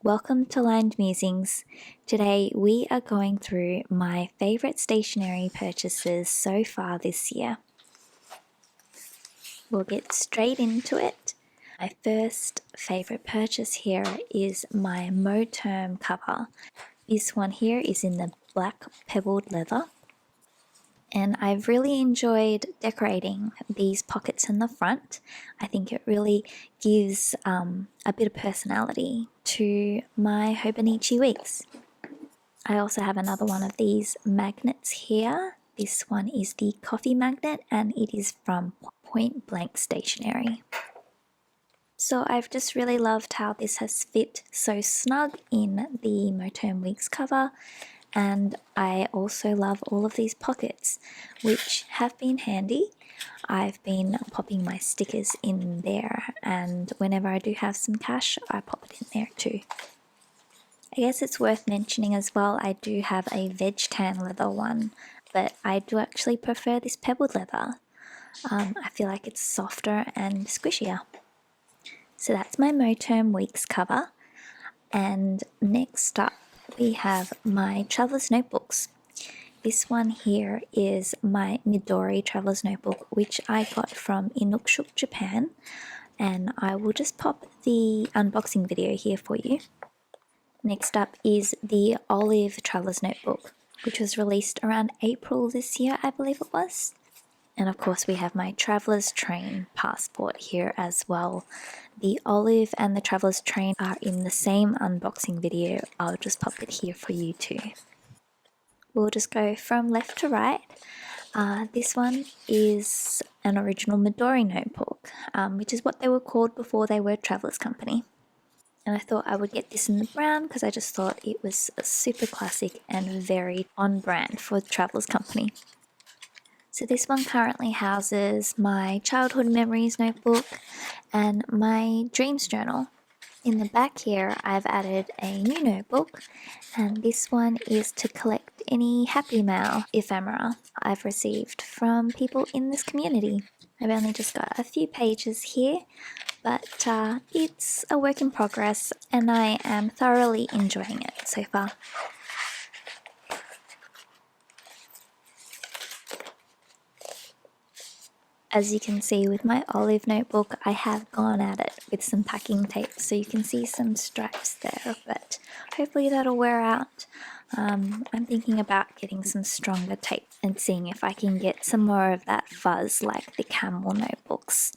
Welcome to Lined Musings. Today we are going through my favourite stationery purchases so far this year. We'll get straight into it. My first favourite purchase here is my Mo Term cover. This one here is in the black pebbled leather. And I've really enjoyed decorating these pockets in the front. I think it really gives a bit of personality to my Hobonichi weeks. I also have another one of these magnets here. This one is the coffee magnet and it is from Point Blank Stationery. So I've just really loved how this has fit so snug in the Mo Term Weeks cover. And I also love all of these pockets, which have been handy. I've been popping my stickers in there, and whenever I do have some cash, I pop it in there too. I guess it's worth mentioning as well, I do have a veg tan leather one, but I do actually prefer this pebbled leather. I feel like it's softer and squishier. So that's my Mo Term Weeks cover. And next up, we have my Traveller's Notebooks. This one here is my Midori Traveller's Notebook, which I got from Inukshuk, Japan. And I will just pop the unboxing video here for you. Next up is the Olive Traveller's Notebook, which was released around April this year, I believe it was. And of course we have my Traveller's Train passport here as well. The Olive and the Traveller's Train are in the same unboxing video. I'll just pop it here for you too. We'll just go from left to right. This one is an original Midori notebook, which is what they were called before they were Traveller's Company. And I thought I would get this in the brown because I just thought it was a super classic and very on brand for Traveller's Company. So this one currently houses my childhood memories notebook and my dreams journal. In the back here, I've added a new notebook, and this one is to collect any happy mail ephemera I've received from people in this community. I've only just got a few pages here, but it's a work in progress and I am thoroughly enjoying it so far. As you can see with my Olive notebook, I have gone at it with some packing tape, so you can see some stripes there, but hopefully that'll wear out. I'm thinking about getting some stronger tape and seeing if I can get some more of that fuzz like the camel notebooks.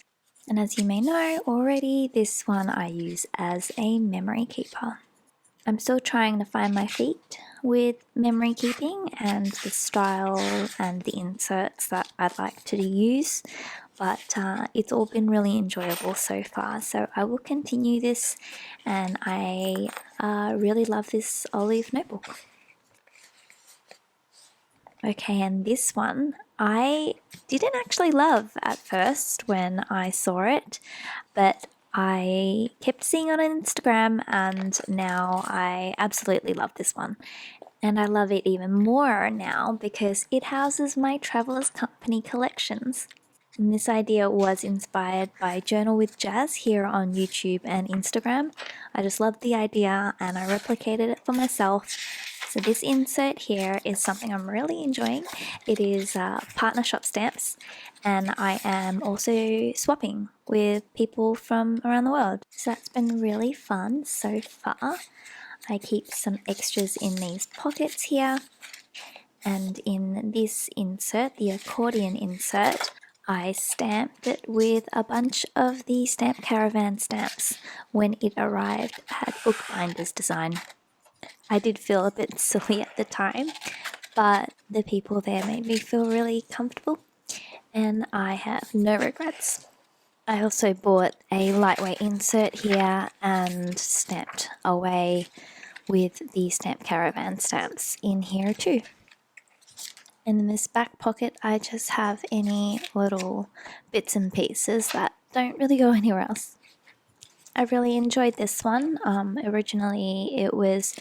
And as you may know already, this one I use as a memory keeper. I'm still trying to find my feet with memory keeping and the style and the inserts that I'd like to use, but it's all been really enjoyable so far, so I will continue this, and I really love this Olive notebook. Okay, and this one I didn't actually love at first when I saw it, but I kept seeing it on Instagram and now I absolutely love this one. And I love it even more now because it houses my Traveller's Company collections. And this idea was inspired by Journal with Jazz here on YouTube and Instagram. I just loved the idea and I replicated it for myself. So this insert here is something I'm really enjoying. It is partner shop stamps, and I am also swapping with people from around the world. So that's been really fun so far. I keep some extras in these pockets here, and in this insert, the accordion insert, I stamped it with a bunch of the Stamp Caravan stamps when it arrived at Bookbinder's design. I did feel a bit silly at the time, but the people there made me feel really comfortable and I have no regrets. I also bought a lightweight insert here and stamped away with the Stamp Caravan stamps in here too. And in this back pocket I just have any little bits and pieces that don't really go anywhere else. I really enjoyed this one. Originally it was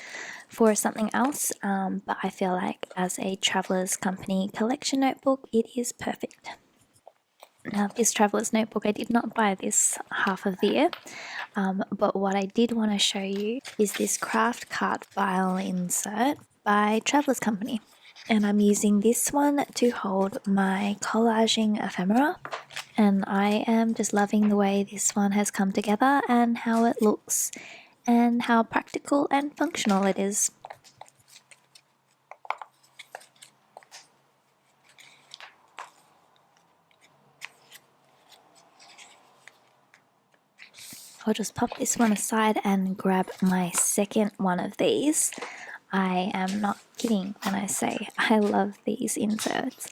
for something else, but I feel like as a Traveller's Company collection notebook, it is perfect. Now, this traveler's notebook, I did not buy this half of the year, but what I did want to show you is this craft card file insert by Traveler's Company. And I'm using this one to hold my collaging ephemera. And I am just loving the way this one has come together and how it looks and how practical and functional it is. I'll just pop this one aside and grab my second one of these. I am not kidding when I say I love these inserts.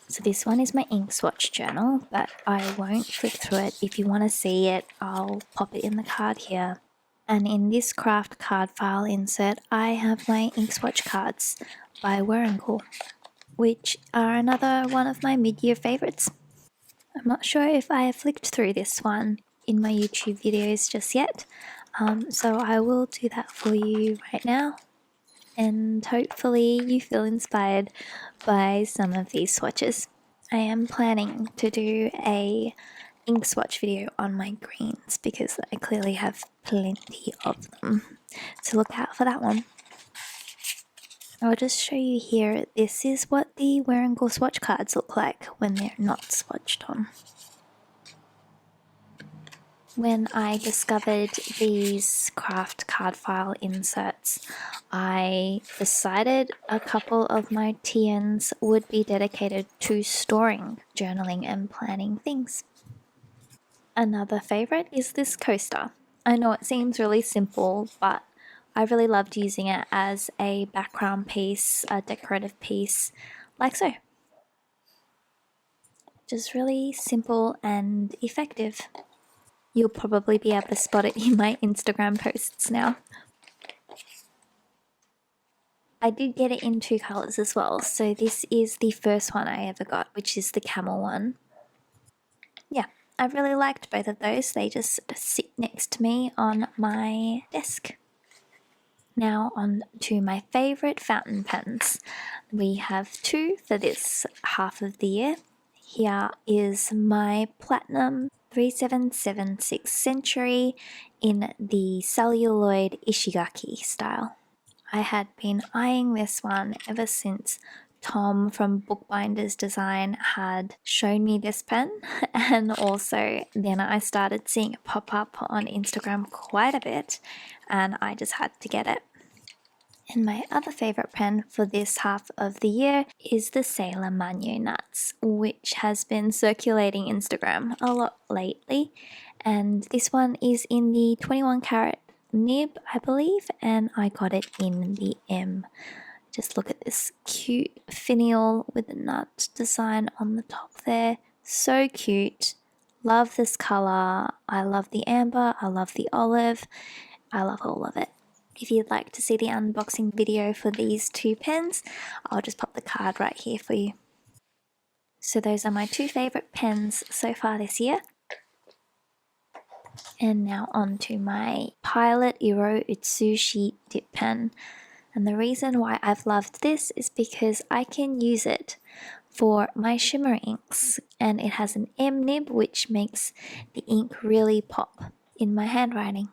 So this one is my ink swatch journal, but I won't flick through it. If you want to see it, I'll pop it in the card here. And in this craft card file insert, I have my ink swatch cards by Werengle, which are another one of my mid-year favorites. I'm not sure if I have flicked through this one in my YouTube videos just yet, so I will do that for you right now, and hopefully you feel inspired by some of these swatches. I am planning to do a ink swatch video on my greens because I clearly have plenty of them, so look out for that one. I'll just show you here, this is what the Werengle swatch cards look like when they're not swatched on. When I discovered these craft card file inserts, I decided a couple of my TNs would be dedicated to storing, journaling and planning things. Another favorite is this coaster. I know it seems really simple, but I really loved using it as a background piece, a decorative piece, like so. Just really simple and effective. You'll probably be able to spot it in my Instagram posts now. I did get it in 2 colours as well, so this is the first one I ever got, which is the camel one. Yeah, I really liked both of those. They just sit next to me on my desk. Now on to my favourite fountain pens. We have 2 for this half of the year. Here is my Platinum 3776 Century in the celluloid Ishigaki style. I had been eyeing this one ever since Tom from Bookbinders Design had shown me this pen, and also then I started seeing it pop up on Instagram quite a bit and I just had to get it. And my other favourite pen for this half of the year is the Sailor Manyo Nuts, which has been circulating Instagram a lot lately. And this one is in the 21 carat nib, I believe, and I got it in the M. Just look at this cute finial with the nut design on the top there. So cute. Love this colour. I love the amber. I love the olive. I love all of it. If you'd like to see the unboxing video for these 2 pens, I'll just pop the card right here for you. So those are my 2 favourite pens so far this year. And now on to my Pilot Iro Utsushi dip pen. And the reason why I've loved this is because I can use it for my shimmer inks, and it has an M nib which makes the ink really pop in my handwriting.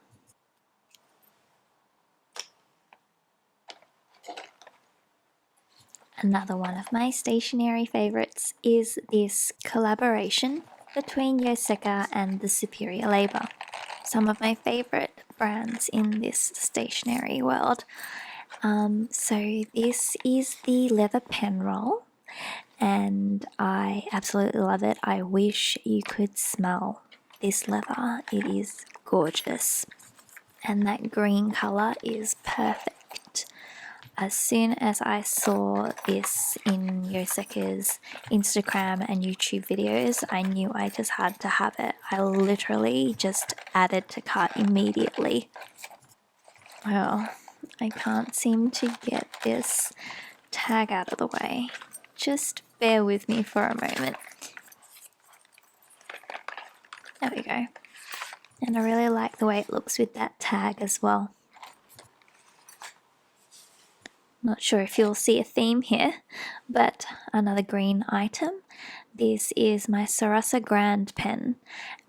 Another one of my stationery favorites is this collaboration between Yoseka and the Superior Labor. Some of my favorite brands in this stationery world. So this is the leather pen roll, and I absolutely love it. I wish you could smell this leather. It is gorgeous, and that green color is perfect. As soon as I saw this in Yoseka's Instagram and YouTube videos, I knew I just had to have it. I literally just added to cart immediately. Well, I can't seem to get this tag out of the way. Just bear with me for a moment. There we go. And I really like the way it looks with that tag as well. Not sure if you'll see a theme here, but another green item. This is my Sarasa Grand pen,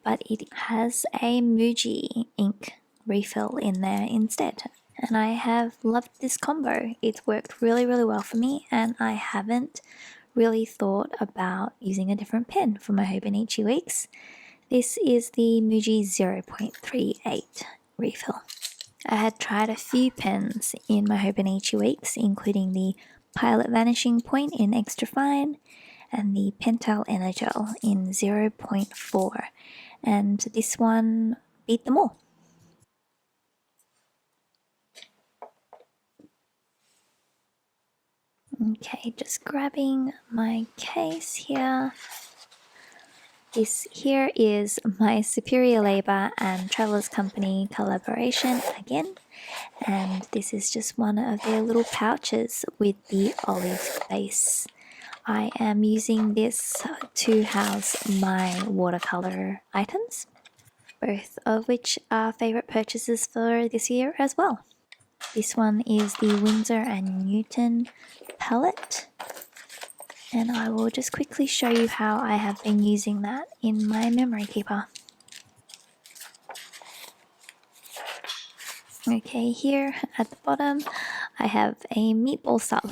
but it has a Muji ink refill in there instead. And I have loved this combo. It's worked really, really well for me, and I haven't really thought about using a different pen for my Hobonichi weeks. This is the Muji 0.38 refill. I had tried a few pens in my Hobonichi weeks, including the Pilot Vanishing Point in Extra Fine and the Pentel Energel in 0.4, and this one beat them all. Okay, just grabbing my case here. This here is my Superior Labour and Travellers Company collaboration again, and this is just one of their little pouches with the olive base. I am using this to house my watercolour items, both of which are favourite purchases for this year as well. This one is the Winsor and Newton palette, and I will just quickly show you how I have been using that in my memory keeper. Okay, here at the bottom I have a meatball sub,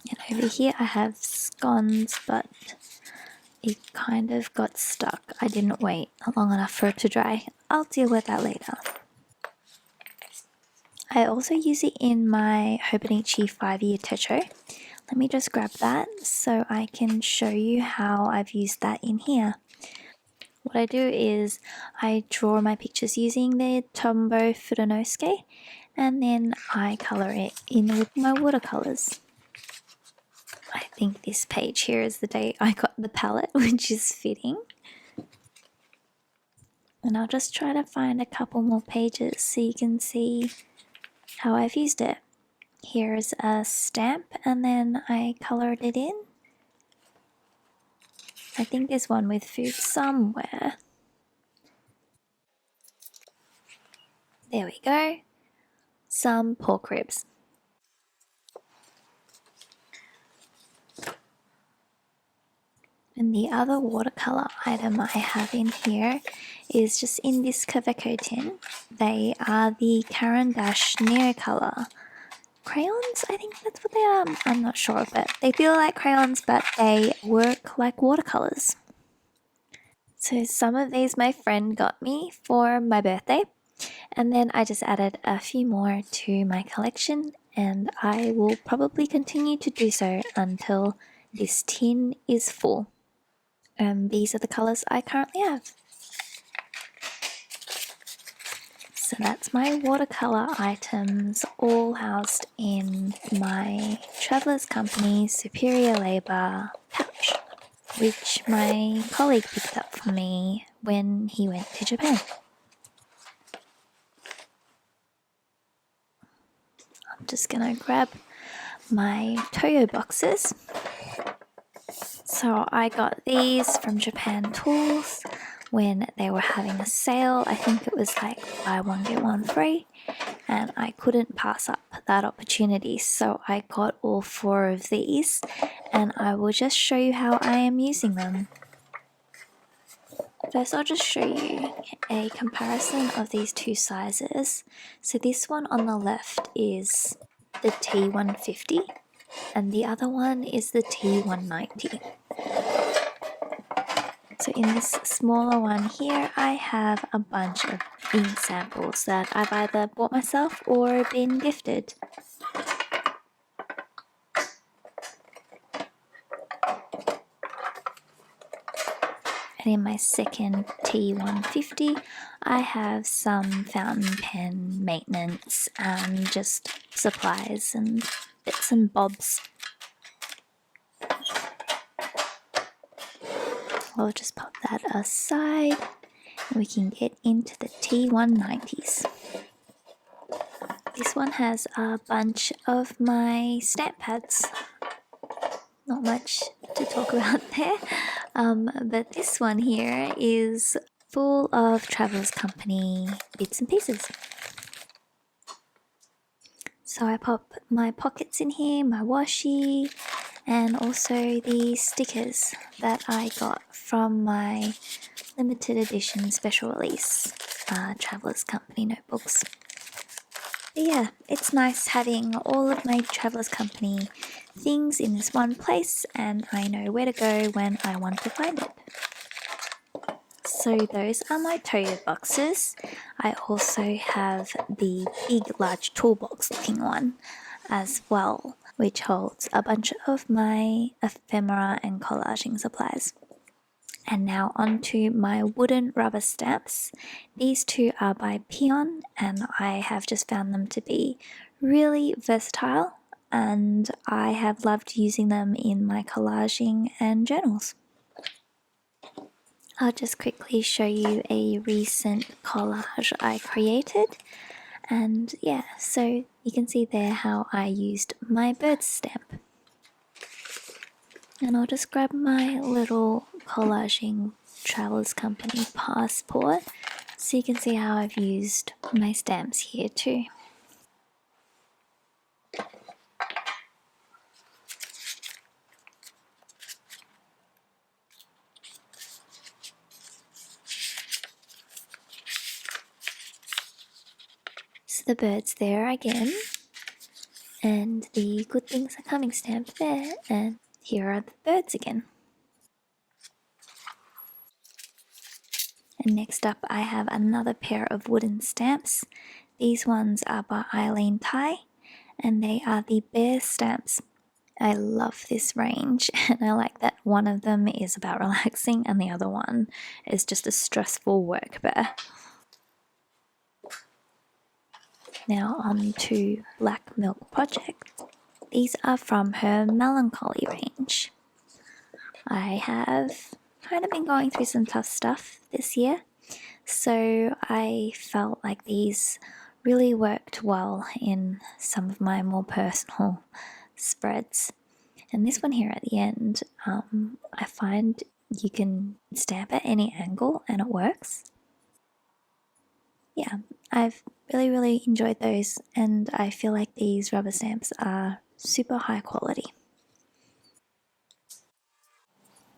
and over here I have scones, but it kind of got stuck. I didn't wait long enough for it to dry. I'll deal with that later. I also use it in my Hobonichi 5-year Techo. Let me just grab that so I can show you how I've used that in here. What I do is I draw my pictures using the Tombow Futonosuke, and then I colour it in with my watercolours. I think this page here is the day I got the palette, which is fitting. And I'll just try to find a couple more pages so you can see how I've used it. Here's a stamp, and then I coloured it in. I think there's one with food somewhere. There we go. Some pork ribs. And the other watercolour item I have in here is just in this Kaweco tin. They are the Caran d'Ache Neocolour crayons, I think that's what they are. I'm not sure, but they feel like crayons, but they work like watercolours. So some of these my friend got me for my birthday, and then I just added a few more to my collection, and I will probably continue to do so until this tin is full. These are the colours I currently have. So that's my watercolour items all housed in my Travellers Company Superior Labour pouch, which my colleague picked up for me when he went to Japan. I'm just gonna grab my Toyo boxes. So I got these from Japan Tools when they were having a sale. I think it was like buy one get one free, and I couldn't pass up that opportunity, so I got all 4 of these, and I will just show you how I am using them. First, I'll just show you a comparison of these 2 sizes. So this one on the left is the T150, and the other one is the T190. So in this smaller one here, I have a bunch of ink samples that I've either bought myself or been gifted. And in my second T150, I have some fountain pen maintenance and just supplies and bits and bobs. I'll just pop that aside and we can get into the T190s. This one has a bunch of my stamp pads. Not much to talk about there, but this one here is full of Travellers Company bits and pieces. So I pop my pockets in here, my washi, and also the stickers that I got from my limited edition special release Travelers Company notebooks. But yeah, it's nice having all of my Travelers Company things in this one place, and I know where to go when I want to find it. So those are my tote boxes. I also have the big large toolbox looking one as well, which holds a bunch of my ephemera and collaging supplies. And now onto my wooden rubber stamps. These two are by Peon, and I have just found them to be really versatile, and I have loved using them in my collaging and journals. I'll just quickly show you a recent collage I created. And yeah, so you can see there how I used my bird stamp. And I'll just grab my little collaging Travelers Company passport so you can see how I've used my stamps here too. So the bird's there again, and the good things are coming stamp there, and here are the birds again. And next up I have another pair of wooden stamps. These ones are by Eileen Tai, and they are the bear stamps. I love this range, and I like that one of them is about relaxing and the other one is just a stressful work bear. Now on to Black Milk Project. These are from her Melancholy range. I have kind of been going through some tough stuff this year, so I felt like these really worked well in some of my more personal spreads. And this one here at the end, I find you can stamp at any angle and it works. Yeah, I've really enjoyed those, and I feel like these rubber stamps are super high quality.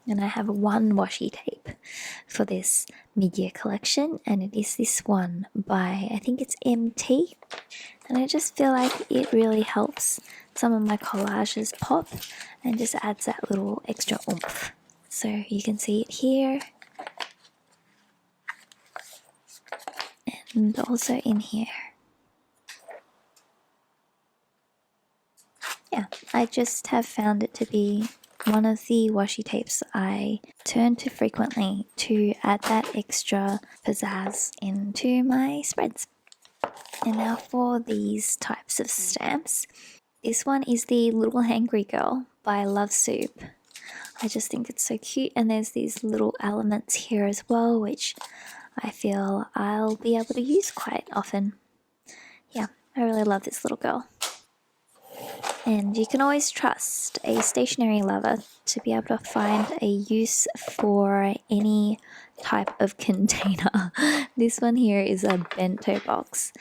And I have one washi tape for this mid-year collection, and it is this one by, I think it's MT, and I just feel like it really helps some of my collages pop and just adds that little extra oomph. So you can see it here and also in here. Yeah, I just have found it to be one of the washi tapes I turn to frequently to add that extra pizzazz into my spreads. And now for these types of stamps. This one is the Little Hangry Girl by Love Soup. I just think it's so cute, and there's these little elements here as well, which I feel I'll be able to use quite often. Yeah, I really love this little girl. And you can always trust a stationery lover to be able to find a use for any type of container. This one here is a bento box,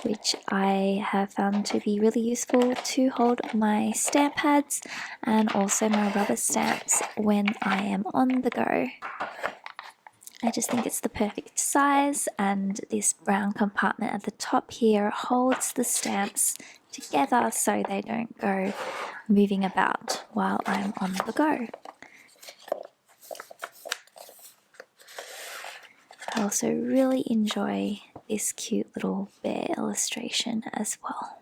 which I have found to be really useful to hold my stamp pads and also my rubber stamps when I am on the go. I just think it's the perfect size, and this brown compartment at the top here holds the stamps together so they don't go moving about while I'm on the go. I also really enjoy this cute little bear illustration as well.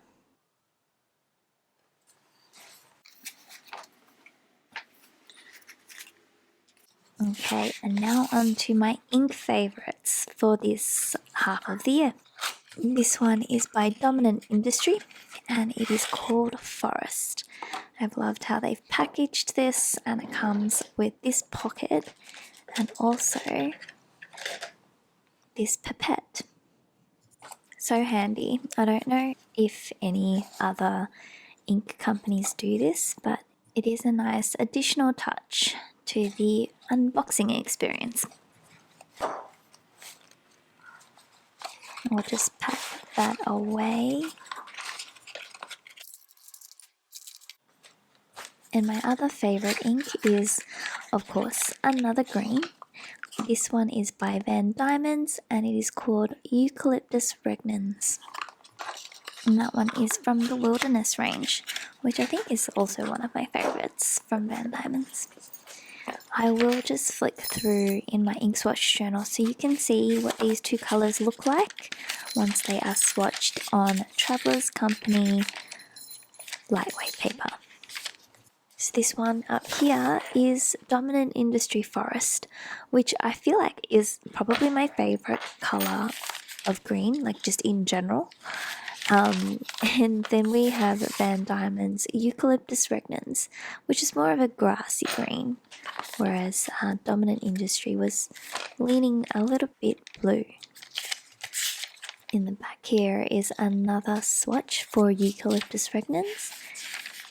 Okay, and now on to my ink favourites for this half of the year. This one is by Dominant Industry, and it is called Forest. I've loved how they've packaged this, and it comes with this pocket and also this pipette. So handy. I don't know if any other ink companies do this, but it is a nice additional touch to the unboxing experience. I'll just pack that away. And my other favorite ink is, of course, another green. This one is by Van Diemen's and it is called Eucalyptus regnans. And that one is from the Wilderness range, which I think is also one of my favorites from Van Diemen's. I will just flick through in my ink swatch journal so you can see what these two colors look like once they are swatched on Traveller's Company lightweight paper. So this one up here is Dominant Industry Forest, which I feel like is probably my favorite color of green, like just in general. And then we have Van Diemen's Eucalyptus regnans, which is more of a grassy green, whereas Dominant Industry was leaning a little bit blue. In the back here is another swatch for Eucalyptus regnans,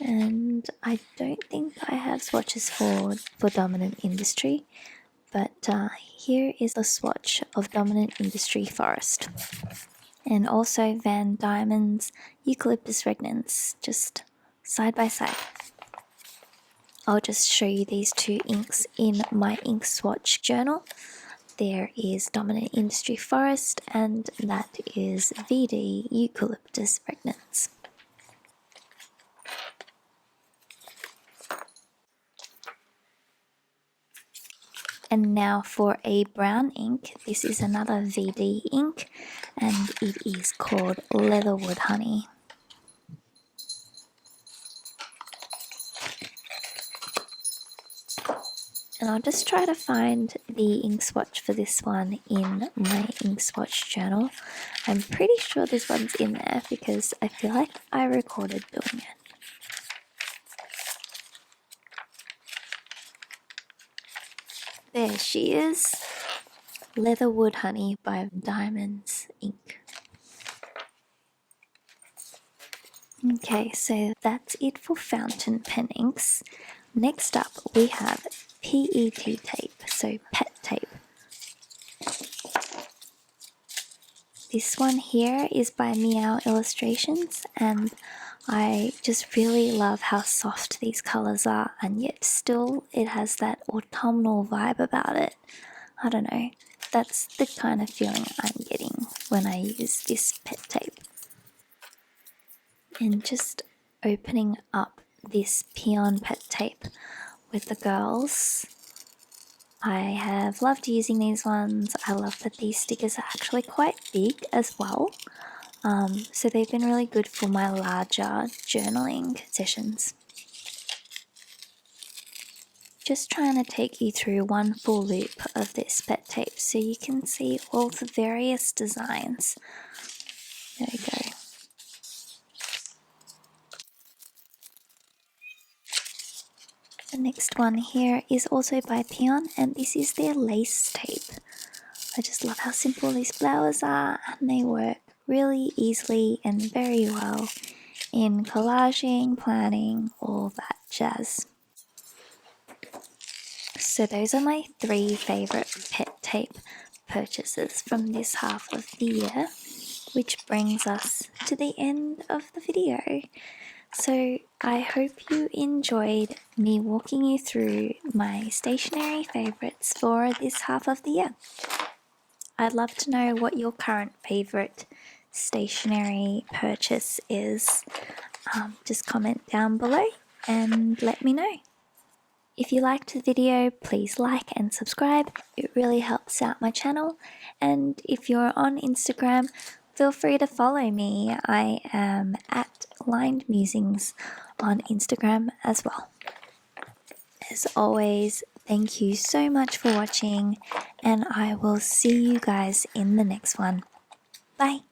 and I don't think I have swatches for Dominant Industry, but here is the swatch of Dominant Industry Forest. And also Van Diemen's Eucalyptus regnans, just side by side. I'll just show you these two inks in my ink swatch journal. There is Dominant Industry Forest and that is VD Eucalyptus regnans. And now for a brown ink. This is another VD ink and it is called Leatherwood Honey. And I'll just try to find the ink swatch for this one in my ink swatch journal. I'm pretty sure this one's in there because I feel like I recorded doing it. There she is. Leatherwood Honey by Diemen's ink. Okay, so that's it for fountain pen inks. Next up we have PET tape, so pet tape. This one here is by Meow Illustrations and I just really love how soft these colours are and yet still it has that autumnal vibe about it. I don't know, that's the kind of feeling I'm getting when I use this pet tape. And just opening up this Peon pet tape with the girls, I have loved using these ones. I love that these stickers are actually quite big as well. So they've been really good for my larger journaling sessions. Just trying to take you through one full loop of this pet tape so you can see all the various designs. There we go. The next one here is also by Peon and this is their lace tape. I just love how simple these flowers are and they work really easily and very well in collaging, planning, all that jazz. So those are my 3 favourite pet tape purchases from this half of the year, which brings us to the end of the video. So I hope you enjoyed me walking you through my stationery favourites for this half of the year. I'd love to know what your current favourite stationery purchase is. Just comment down below and let me know. If you liked the video, please like and subscribe. It really helps out my channel. And if you're on Instagram, feel free to follow me. I am at Lined Musings on Instagram as well. As always, thank you so much for watching and I will see you guys in the next one. Bye!